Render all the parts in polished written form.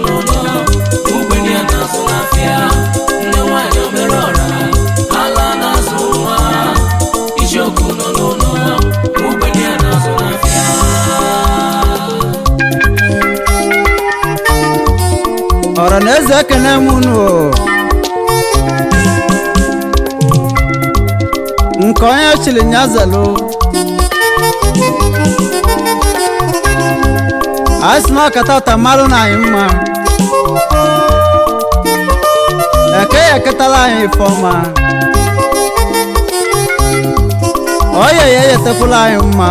n'ụlọ ugbenye na-azụ n'afịa nne nwanyị omere ọra ala na-azụ nwa isiokwu nọ n'ụlọ ugbenye na-azụ n'afịa ọra na eze ekene m unu nke onye chiri nyazelu anyị si na ọkata tamarụ na anyị mma eke ya eketala anyị ifeọma oye ya eyetepụla anyị mma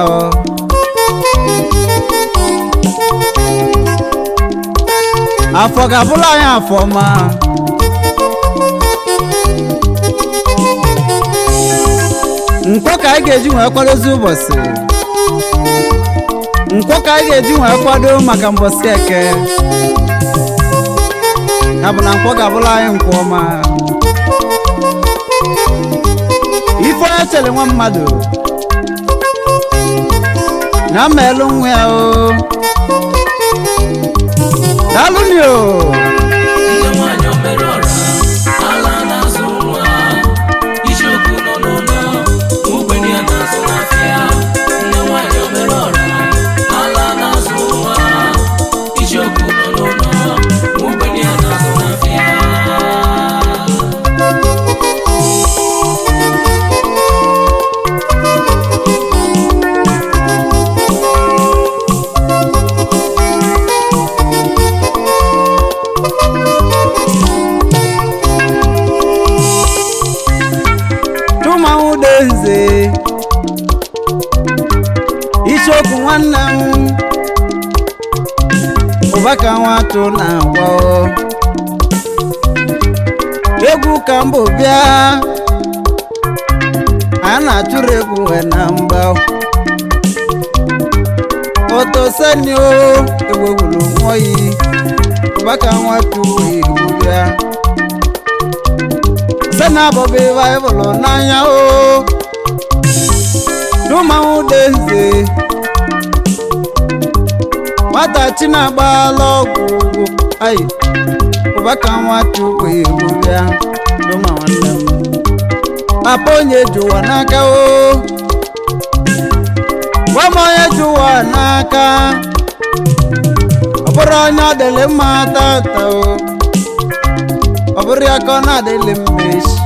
afọ ga-abụla anyị afọ ọma nkwọ ka anyị ga-eji wee kwadozi ụbọchị nkwọ ka anyị ga-eji wee kwado maka mbọsị eke ya bụ na nkwọ ga-abụla anyị nkwọ ọma ife onye chere nwa mmadụ na mmelụ nwa ya o daalụnị o nne nwanyị omere ọra ala na-azụ nwa isiokwu nọ n'ụlọ ugbenye na-azụ n'afịa nne nwanyị omere ọra ala na-azụ nwa isiokwu nọ n'ụlọ ugbenye na-azụ n'afịa Eze isiokwu nwanne m ụbaka nwatụ na-agwa egwu ka mbụ bịa a na-atụrụ egwu na mgba otosenio egwegwuru nwoyi ụbaka nwatụ egwu bịa sena bọbị baịbụl n'anya o n'ụmanwụ deze nwata chi na-agbala ọgwụ ayi ụbaka nwata ukwe egwu bịa n'ụma nwanne m papa onye ji ụwa n'aka o gwa m onye ji ụwa n'aka ọ bụrụ onye ọ dịlị mma tata o ọ bụrụ ya ka ọ na-adịlị mma echi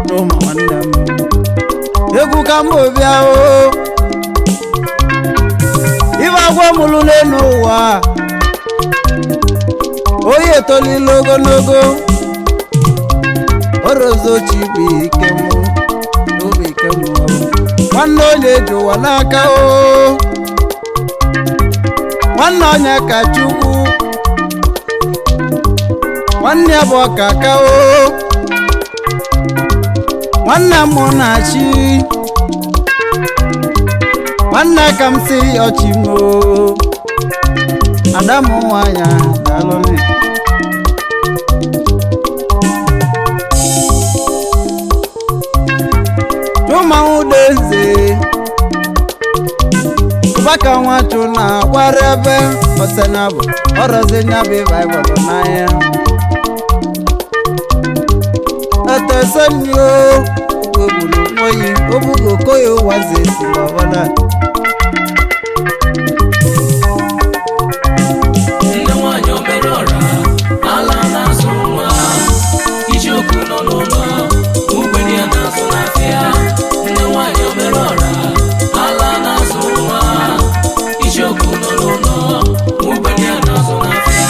n'ụma nwanne m egwu ka mbụ bịa o ibe agwa mụlụ n'elu ụwa onye etolila ogologo orozochi bụ ike m n'obi ike m nwanne onye ji ụwa n'aka o nwanne onye ka Chukwu nwanne ya bụ ọka aka o nwanne m na-achị nwanne ka m si ọchịmo ada m nwanyị daalụnị ụmanwụ deze ụbaka nwachụ na-agbara ebe osenabụ ọrọzi nyabụ baịbụl n'anya etesenio ogbegburu nwoyi obugo koya ụwazi esi n'ọbụla nne nwanyị omere ọra ala na-azụ nwa isiokwu nọ n'ụlọ ugbenye na-azụ n'afịa nne nwanyị omere ọra ala na-azụ nwa isiokwu nọ n'ụlọ ugbenye na-azụ n'afịa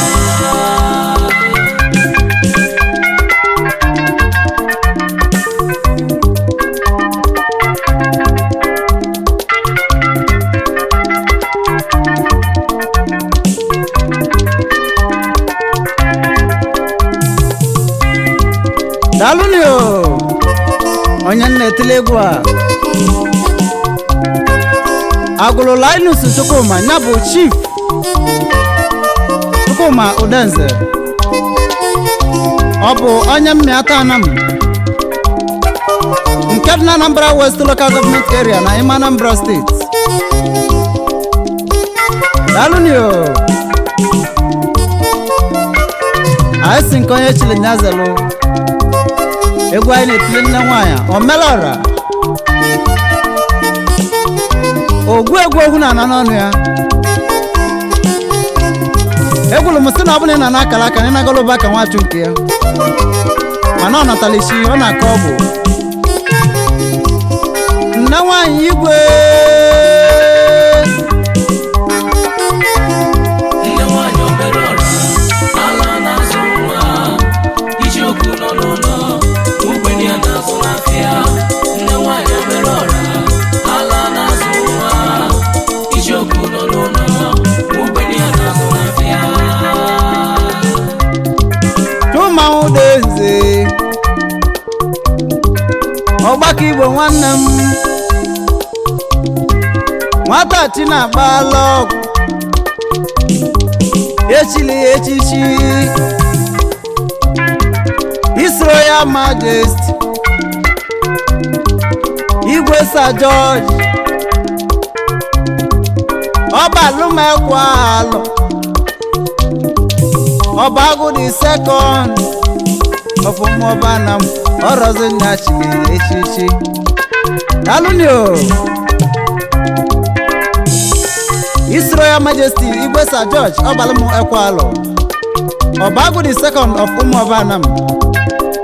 daalụnị o onye na-etile egwu a agụrụ Linus Chukwuma ya bụ Chief Chukwuma Udenze ọ bụ onye mmịata Anam nke dị na Anambra West Local Government Area na ime Anambra State daalụnị o blessing ka onye chiri nyazelu egwu anyị na-etile nne nwaanyị omelora ogwu egwu ogwu na-ana n'ọnụ ya egwulu m sị na ọ bụla ị na n'akara aka ị nagolo ụba ka nwachụ nke ya mana ọ natala isi ọ na-aka ọgwụ nne nwaanyị igwe nne nwaanyị obere ọra ala na-azụ nwa ijiokwu nọ n'ụlọ ugbenye ya na-azụ n'afịa nne nwaanyị obere ọra ala na-azụ nwa ijiokwu nọ n'ụlọ ugbenye ya na-azụ n'afịa Chumanwụ Udenze ọgbakọ Igbo nwanne m nwata chi na-agbala ọgwụ echili ya echichi His Royal Majesty Igwe Sir George ọba alụmekwa alụ ọba agụ the second of Umuobanam ọrọzi nna chiri echichi alụnio His Royal Majesty Igwe Sir George ọba alụmekwa alụ ọba agụ the second of Umuobanam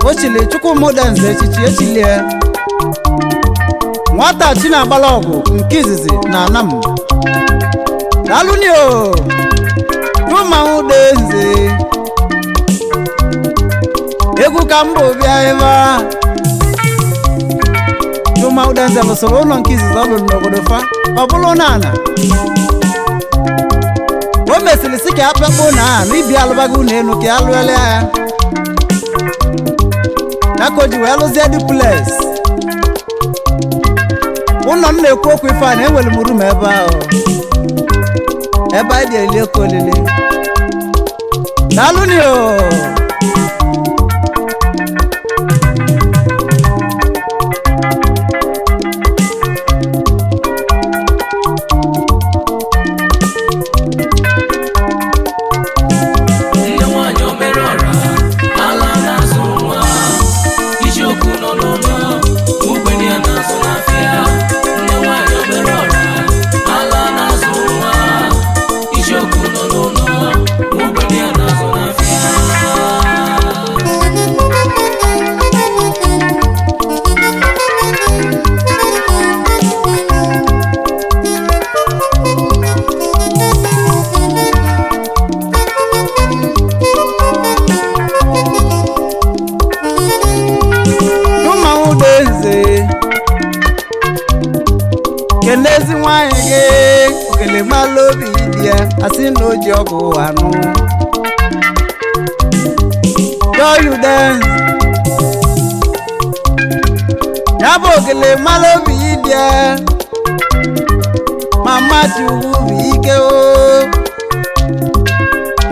o chili Chukwuma Udenze echichi echilie nwata chi na-agbala ọgwụ nke izizi na Anam alụnio Chumanwụ Udenze egwu ka mba bịa ebe a Chumanwụ Udenze lụsoro ụlọ nke izizi ọ lụrụ n'obodo fa ọ bụrụ n'ana o mesịrị sị ka ya pekpo na ibi alụbago na enu ka ya lụọla ya ya ka o ji wee lụzie duplex ụlọ m na-ekwu okwu ife a na enwere m rum ebe ahụ ebe anyị dị eli oke olile daalụnio nne nwaanyị obere ọra ala na-azụ nwa ijiokwu nọ n'ụlọ ugbenye ya na-azụ n'afịa nne nwaanyị obere ọra ala na-azụ nwa ijiokwu nọ n'ụlọ ugbenye ya na-azụ n'afịa Chumanwụ Udenze kenezi nwanyị gị okele mala obi dị ya asị na o ji ọgwụ anụ Joy Udenze ya bụ okele mala obi dị ya mama Chukwu bụ ike o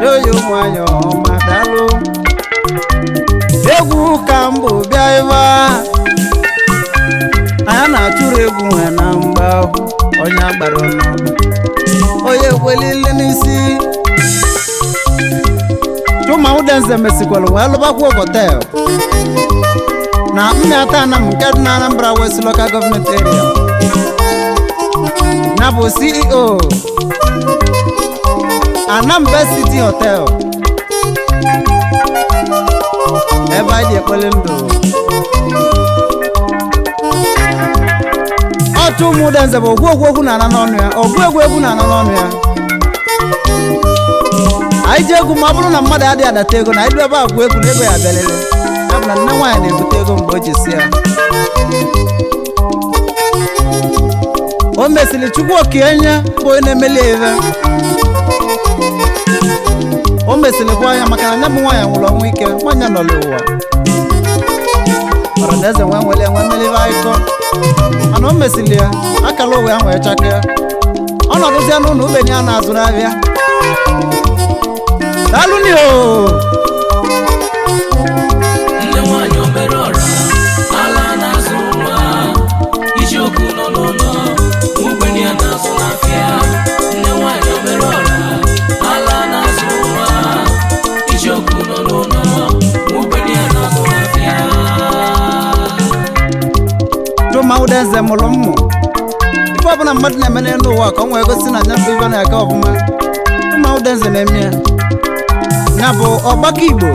Joy nwanyị ọma daalụ egwu ka mbụ bịa ebe a anyị na-achụrụ egwu nwe na mgba onye agbara ọnụ onye kwelile n'isi Chumanwụ Udenze mesikwara wee lụbakwa hotel na Mmịata Anam nke dị na Anambra West Local Government Area na bụ CEO Anam Best City Hotel ebe anyị dị ekpele ndụ Chumanwụ Udenze bụ ogwu egwu na-ana n'ọnụ ya ogwu egwu na-ana n'ọnụ ya anyị ji egwu ma ọ bụrụ na mmadụ adịghị adata ego na anyị ebe agwụ egwu na ego ya bịalele ya bụ na nne nwaanyị na-ebute ego mgbe o ji si ya o mesịrị Chukwu Okenye bụ onye na-emeli ebe o mesịrị kwa anya maka na nne bụ nwaanyị nwụrụ ọnwụ ike nwaanyị nọrọ ụwa Ọranaeze nwee nwere enwe mmelibe akụkọ mana o mesịrị ya akala ụwa ya nwee chaka ya ọnọdụzie n'ụlọ ubenye a na-azụrụ ahịa daalụnio nne nwaanyị obere ọra ala na-azụ nwa ijiokwu nọ n'ụlọ ugbenye ya na-azụ n'afịa nne nwaanyị obere ọra ala na-azụ nwa ijiokwu nọ n'ụlọ Udenze mụrụ mmụ ife ọbụla mmadụ na-eme n'elu ụwa ka ọ nwee gosi na nya bụ ife na-aka ọfụma ụma Udenze na-eme ya bụ ọgbakọ Igbo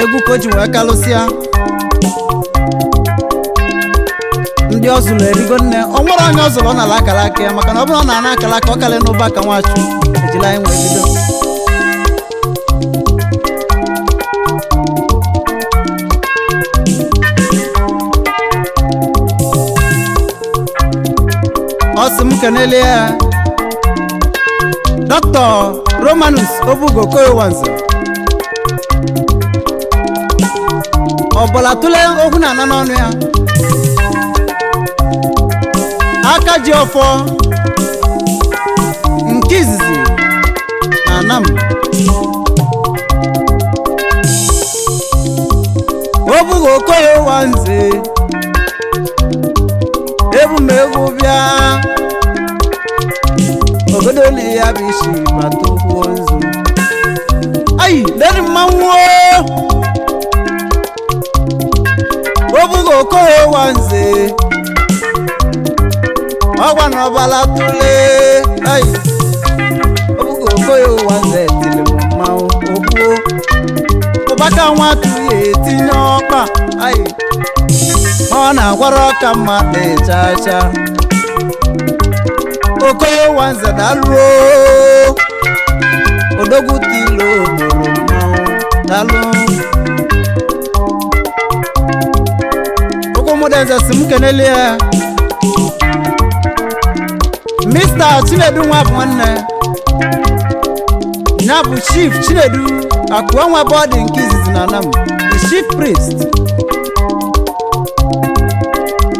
egwu ka o ji wee kalụsịa ndị ọ zụrụ erigo nne ọ nwere onye ọ zụrụ ọ na-ala akara aka ya maka na ọ bụrụ ọ na-ana akara aka ọ karịa n'ụba ka Nwachu ejila anyị nwee bido ọ sị m kenele ya Dr. Romanus Obugo Koyowanze ọbụla tụle okwu na-ana n'ọnụ ya aka ji ọfọ nke izizi na Anam Obugo Koyowanze ebumegwu bịa obodo na ya bụ isi bata okwu nzu ayi leri mmanwụ Obugo Koyowanze ọgwa na ọbala tụle ayi Obugo Koyowanze tiri m mmanwụ okwu ụbaka Nwatu ya etinye ọkpa ayi ọ na-agwara ọka mmadụ ịchacha Koyowanze dalụ odogwu tilo ogboro mmanwụ dalụ Udenze si m kenele ya Mr. Chinedu nwa bụ nwanne ya bụ Chief Chinedu akụọ nwa bọdị nke izizi na Anam the Chief Priest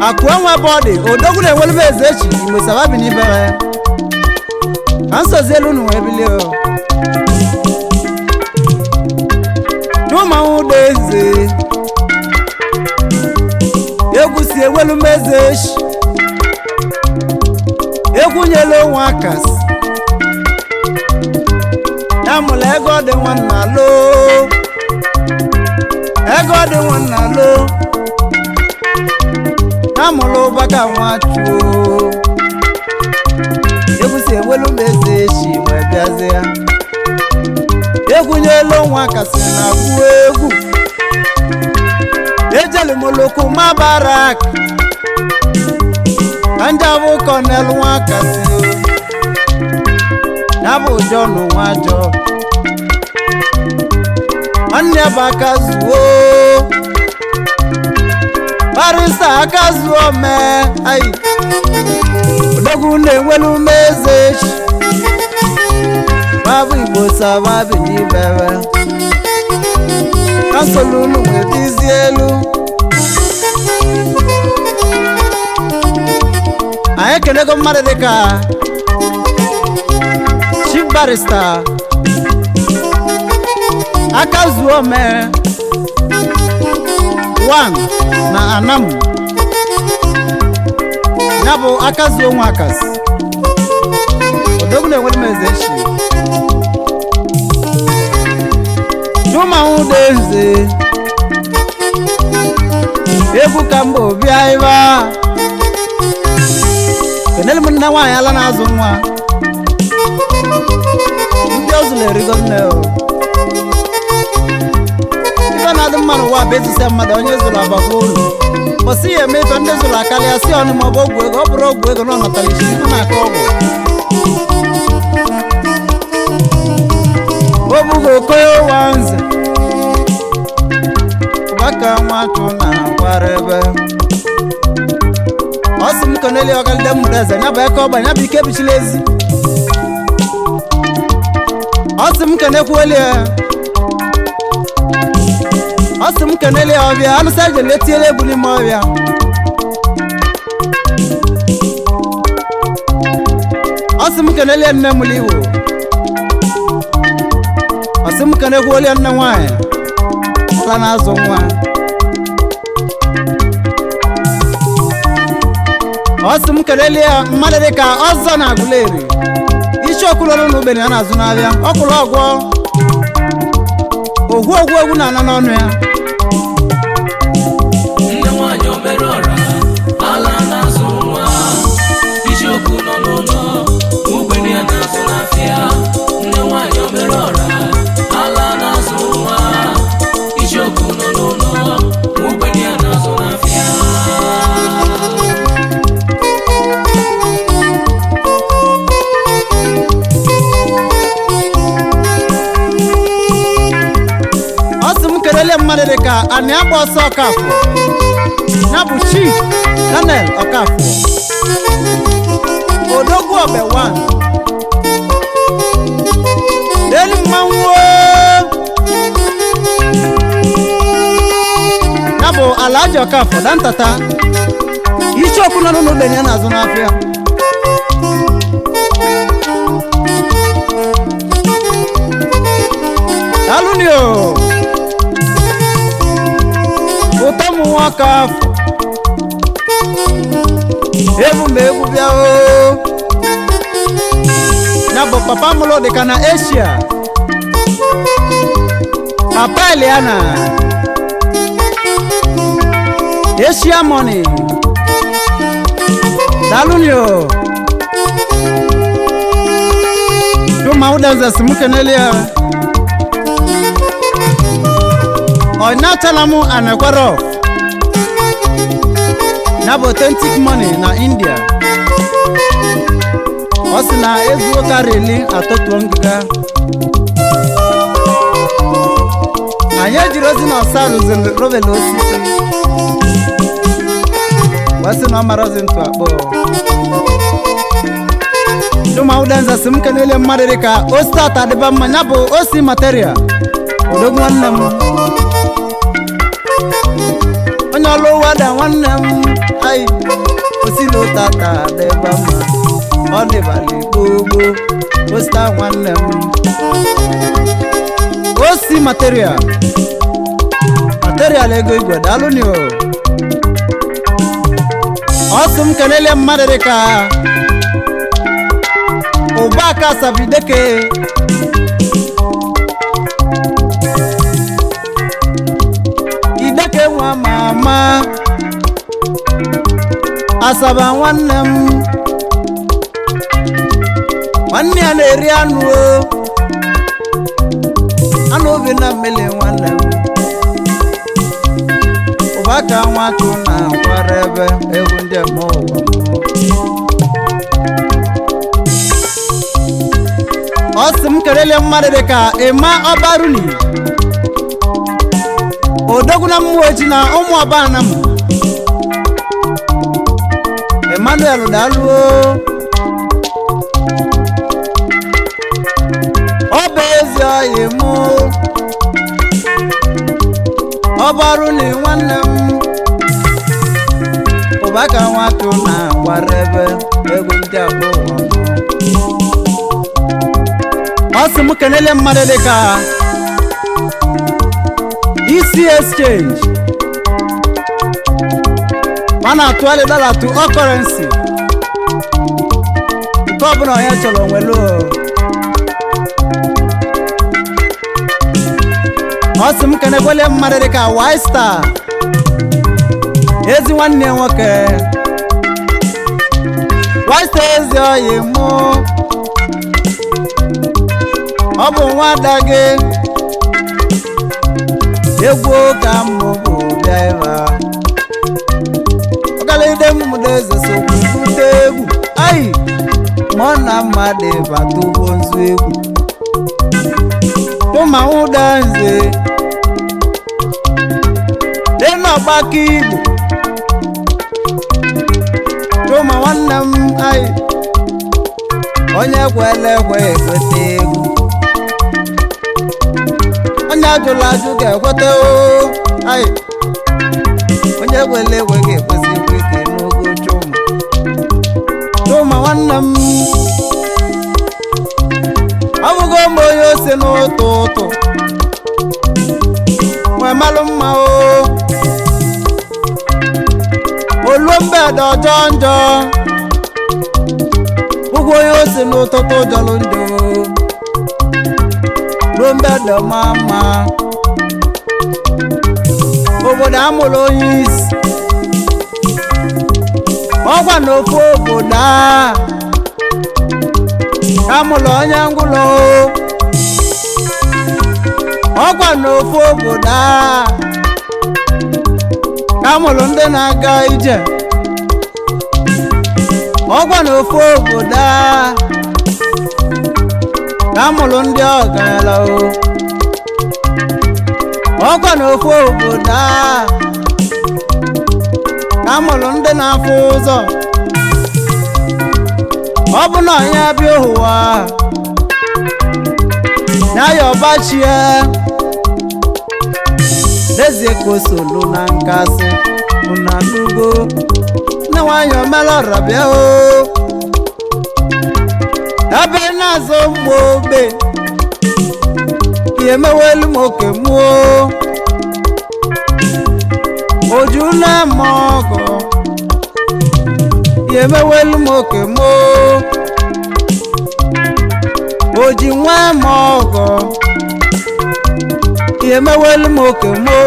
akụọ nwa bọdị odogwu na-enwelube eze echi Igbo sababi n'ibere ka nsozi elu unu wee bilie n'ụmụ Udenze egwu si ewelu meze echi egwu nyelu onwe akasị ya mụrụ ego dị nwanna lo ego dị nwanna lo ya mụrụ ụbaka Nwachu egwu si ewelu meze echi wee bịazie ya egwu nyelu onwe akasị na agwụ egwu ejeli moloko mabarak anjabu Colonel Nwakasi nabu John Nwajo nwanne ya bụ Akazuo Barrister Akazuo mee ayi odogwu na-enwelu meze echi babu Igbo sababi n'ibere kansụl unu wee bizie elu anyị kenego mmadụ dịka Chief Barrister Akazuo mee 1 na Anam ya bụ Akazuo Nwakasi odogwu na-enwere meze echi n'ụmụ Udenze egwu ka mba obi aiba kenele m nne nwaanyị ala na-azụ nwa ndị ọzụlụ erigo nne ife na-adị mma n'ụwa bụ ezise mmadụ onye zụrụ agbakwa ụlọ kwụsị ya eme ife ndị zụrụ akarịa si ọnụ maọbụ ọgwụ ego ọ bụrụ ọgwụ ego na ọnọtara isi ife na-aka ọgwụ Obugo Koyowanze ụbaka Nwachu na-akwara ebe ọ sị m kenele ọgalide mmụrụ eze ya bụ eke ọgba ya bụ ike bichila ezi ọ sị m kenekwuole ya ọ sị m kenele ya ọbịa anụsa eji letiele egwu n'ime ọbịa ọ sị m kenele nne m Igbo ọ sị m kenekwuole nne nwaanyị ala na-azụ nwa ọ sị m kelele ya mmadụ dịka ọzọ na Aguleri isi okwulọrụ na Ubeni a na-azụ n'ahịa ọkwụrụ ọgwọ ogwu egwu na-ana n'ọnụ ya nne nwaanyị omere ọra ala na-azụ na-azụ n'afịa nne nwanyị omere ọra ala na-azụ nwa icheoku nọ n'ụlọ ogbenye ya na-azụ n'afịa kelele mmadụ dị ka anyị agba ọsọ Ọkafọ ya bụ Chief Daniel Ọkafọ Odogwu Obe 1 delu mmanwụ ya bụ Alhaji Ọkafọ dantata icheoku nọ n'ogbenye na-azụ n'afịa dalụnio ụtọmụ nwoke afọ egwu ma egwu bịa ya bụ papa mụlụ dịka na Asia papa Eliana Asia money dalụnio duma udanza simukenelia Onachalamu anakwaro na authentic money na India osi na ezuo karili atotu ngịga anyị ejiri ozi na ọsa rụziri rovelu osisi wasi na ọmarozi ntụ akpọ duma udanza simukenele mmadụ dịka ostata adịba mma ya bụ osi material odogwu nwanne m onye ọlụ wada nwanne m ayi osilo tata dịba mma ọ dịbali gbogbo osta nwanne m osi material ego igwe daalụni o ọsụ m kelele mmadụ dịka Ụbaka Sabideke Ideke nwa mama Asaba nwanne m nwanne ya na-eri anụ obi na mmele nwanne m Ụbaka nwatụ na kwara ebe egwu ndị mmụọ ọsị m kelele mmadụ dịka Ịma Ọbaruni Odogwu na mmụọ ji na ụmụ ọbana m Emmanuel Daluo ọ bụ ezi ọyị mụ Ọbaruni nwanne m Ụbaka nwatụ na gwara ebe egwu ndị agbọ ọsị m kelele mmadụ dịka EC Exchange mana atụgharị dọla to all currency nke ọbụla onye chọrọ nwelu ọsị m kenekwele mmadụ dịka Y-Star ezi nwanne nwoke Y-Star ezi oyi mụ ọ bụ nwada gị egwu ka mmụ bụ bịa ebe a ọgalide mmụda eze sokwu bute egwu ayi mụ na mmadụ bata ugbo nzu egwu tụma ụda nze dị n'ọgbakọ Igbo tụma nwanne m ayi onye kwele ekwe ekweta egwu onye ajụla ajụ ga-ekweta ayi onye gwele egwe ga-ekwesị ikwe ike n'ogo chụma nwanne m ọ bụgo mgbe onye ose n'ụtụ ụtụ nwee malụ mma oluo mgbede ọjọọ njọ bụgo onye ose n'ụtụtụ jọlụ njọ mgbede ma mma obodo amụrụ onye isi ọgwa n'ofu obodo ka mụlụ onye ngwụlọ ọkwa n'ofu obodo a ka mụlụ ndị na-aga ije ọkwa n'ofu obodo a ka mụlụ ndị ọgaranya ọkwa n'ofu obodo a ka mụlụ ndị na-afụ ụzọ ọ bụ na onye bịa ụwa ya ya ọbachie n'ezie ka o solu na nkasị na n'ugbo nne nwanyị omelọra bịa o ebe na-azụ ụmụ ogbe ihe mewelu m oke mụọ oju na-eme ọgọ ihe mewelu m oke mụọ oji nwa eme ọgọ ihe mewelu m oke mụọ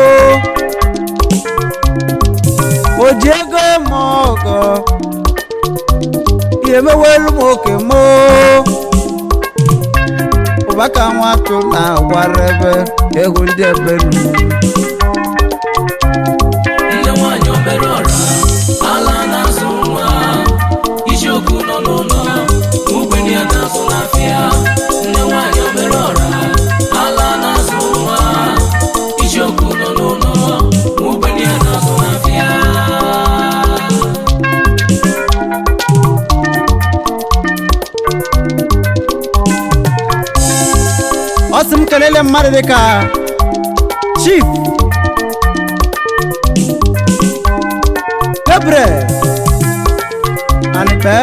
oji ego eme ọgọ ihe mewelu m oke mụọ ụbaka nwatụ na-agwara ebe egwu ndị ebe nnu nne nwanyị obere ọra ala na-azụ nwa isiokwu nọ n'ụlọ ugbenye ya na-azụ n'afịa nne nwanyị obere ọra ala na-azụ nwa isiokwu nọ n'ụlọ ugbenye ya na-azụ n'afịa ọ sị m kelele mmadụ dịka Chief Gabriel Anipe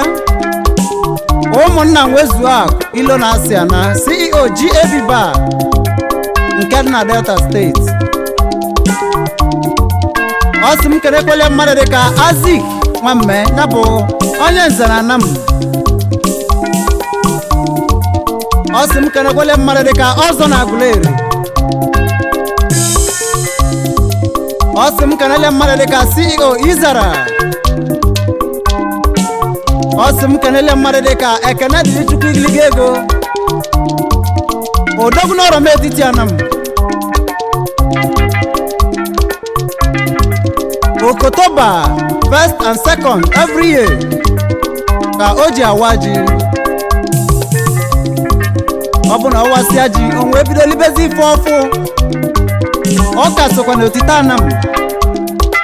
ụmụnna nwezuo akụ ilo na asịa na CEO GAB Bar nke dị na Delta steeti ọ sị m kelekwele mmadụ dịka Azik Nwamme ya bụ onye nze na Anam ọ sị m kelekwele mmadụ dịka Ọzọ na Aguleri ọ sị m kelele mmadụ dịka CEO Izara ọ sị m kelele mmadụ dịka Ekene dịrị Chukwu igiliga ego odogwu n'ọrọ m etiti Anam Okotoba 1st and 2nd every year ka o ji awa ji ọ bụ na ọwasịa ji onwe ebido libezi ife ọfụ ọ ka sokwa n'otite Anam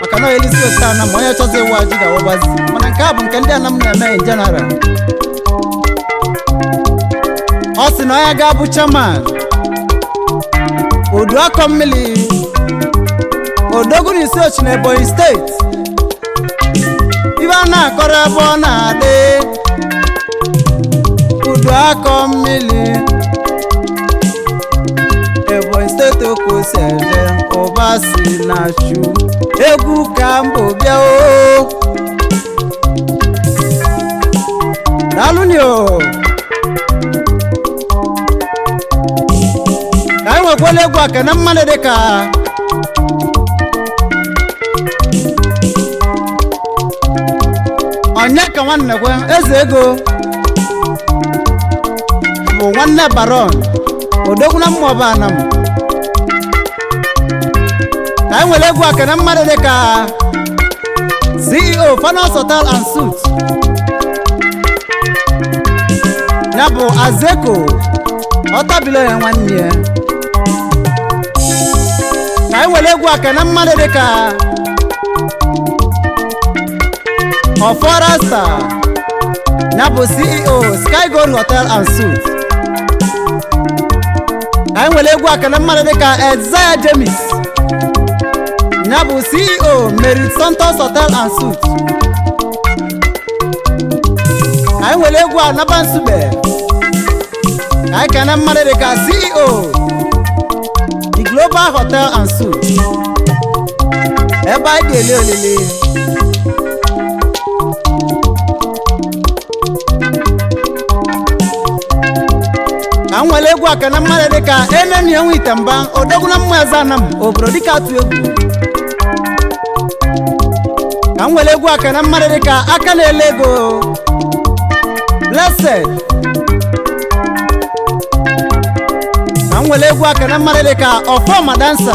maka na elisi otite Anam onye chọzi ewu ji ga-awụbazi mana nke a bụ nke ndị Anam na-eme in general ọ sị na onye ga-abụ chairman Oduakọ Mmili odogwu na isi ochi na Ebonyi steeti ibe a na-akọrọ ebe ọ na-adị Oduakọ Mmili Ebonyi steeti okosi eje ụba si na chu egwu ka mbụ bịa o daalụnị o ka anyị nwekwala egwu aka na mmadụ dịka Onyeka nwanne kwe eze ego bụ nwanne Baron odogwu na mmụọba Anam ka anyị nwere egwu aka na mmadụ dịka CEO Fanos Hotel and Suites ya bụ Azeko ọtabilo ya nwanne ya ka anyị nwere egwu aka na mmadụ dịka Oforasta ya bụ CEO Sky Gold Hotel and Suites ka anyị nwere egwu aka na mmadụ dịka Ezaya James ya bụ CEO Merit Santos Hotel and Suites ka anyị nwere egwu Anaba Nsugbe ka anyị ka na mmadụ dịka CEO The Global Hotel and Suites ebe anyị ga-ele olile ka m nwere egwu aka na mmadụ dịka Eneni Enwe Itamba odogwu na mmụọ eze Anam obodo dịka atụ egwu ka m nwere egwu aka na mmadụ dịka aka na-ele ego Blessed nwere egwu aka na mmadụ dị ka ọfọma dansa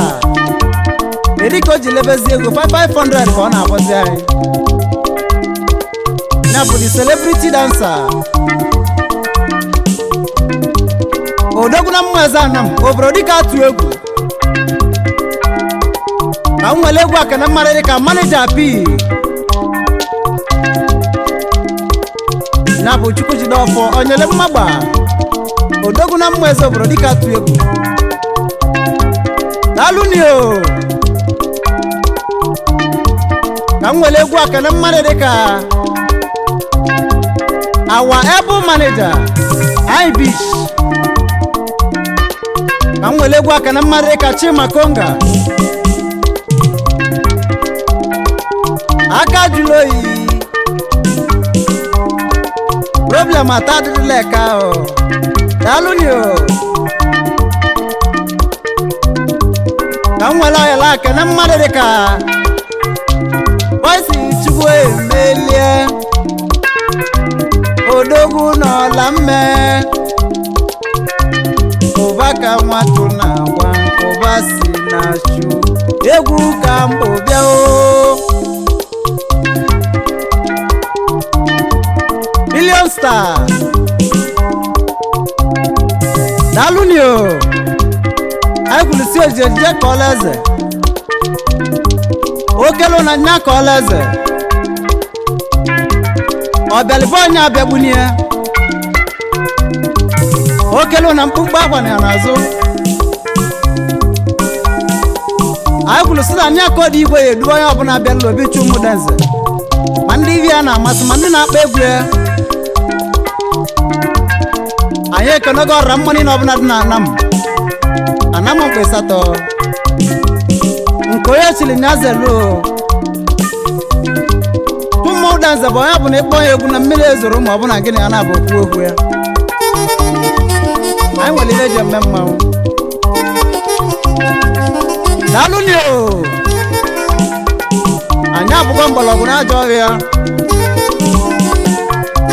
erika o ji lebezi ego 500 ka ọ na-abọzi anyị ya bụ the celebrity dancer odogwu na mmụọ eze anam obodo dịka atụ egwu ka m nwere egwu aka na mmadụ dị ka manager p ya bụ chukwu jide ọfọ onyele mmagba odogwu na mmụọ eze obodo dịka atụ egwu daalụnio ka m nwere egwu aka na mmadụ dị ka our able manager Ibish ka m nwere egwu aka na mmadụ dị ka Chima Konga aka jụrụ oyi problem atadịrịla ka ahụ daalụnio ka m nwere ọyala aka na mmadụ dị ka Boysi Chukwu emelie odogwu n'ọla mme ụba ka nwatụ na-agwa ụba si na chu egwu ka mbụ bịa o Billion Star daalụnio anyị kwulisi ojije ka ọla eze okelu na nya ka ọla eze ọbịalibe onye abịagbunie okelu na mkpụmkpụ akwa na ya n'azụ anyị kwuru sị na nya ka ọ dị igwe ya edu onye ọbụla abịala obi chu ụmụ denze ma ndị ivi ya na-amasị ma ndị na-akpa egwu ya anyị ekenego ọra mmanya na ọbụla dị na anam mkpa ịsatọ nke onye chiri nya zelu ụmụ danza bụ onye bụ na ịkpọ ya egwu na mmiri ezoro ma ọ bụ na gịnị ya na-abụ okwu okwu ya anyị nwere ihe eji eme mmanwụ daalụnio anyị abụgo mgbọrọgwụ na ajọ ọrịa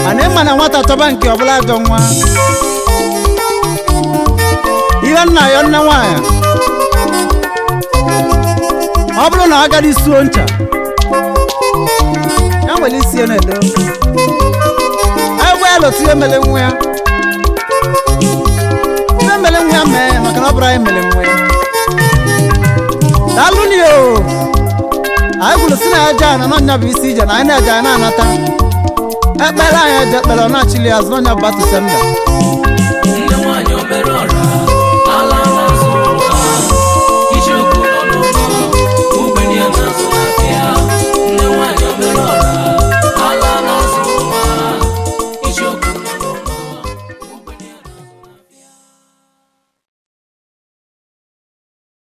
anyị ma na nwata chọba nke ọbụla ajọ nwa ihe nna ya nne nwaanyị ọ bụrụ na agadi suo ncha ya nwere isi ya na-edo egwe ya lotu ihe mere nwa ya ihe mere nwa ya mee maka na ọ bụrụ anyị mere nwa ya daalụnio anyị kwuru si na ya je ana n'ọnya bụ isi ije na anyị na-eje anyị na-anata ekpere anyị eje ekpere ọ na-achịli azụ n'ọnya bụ batụ senda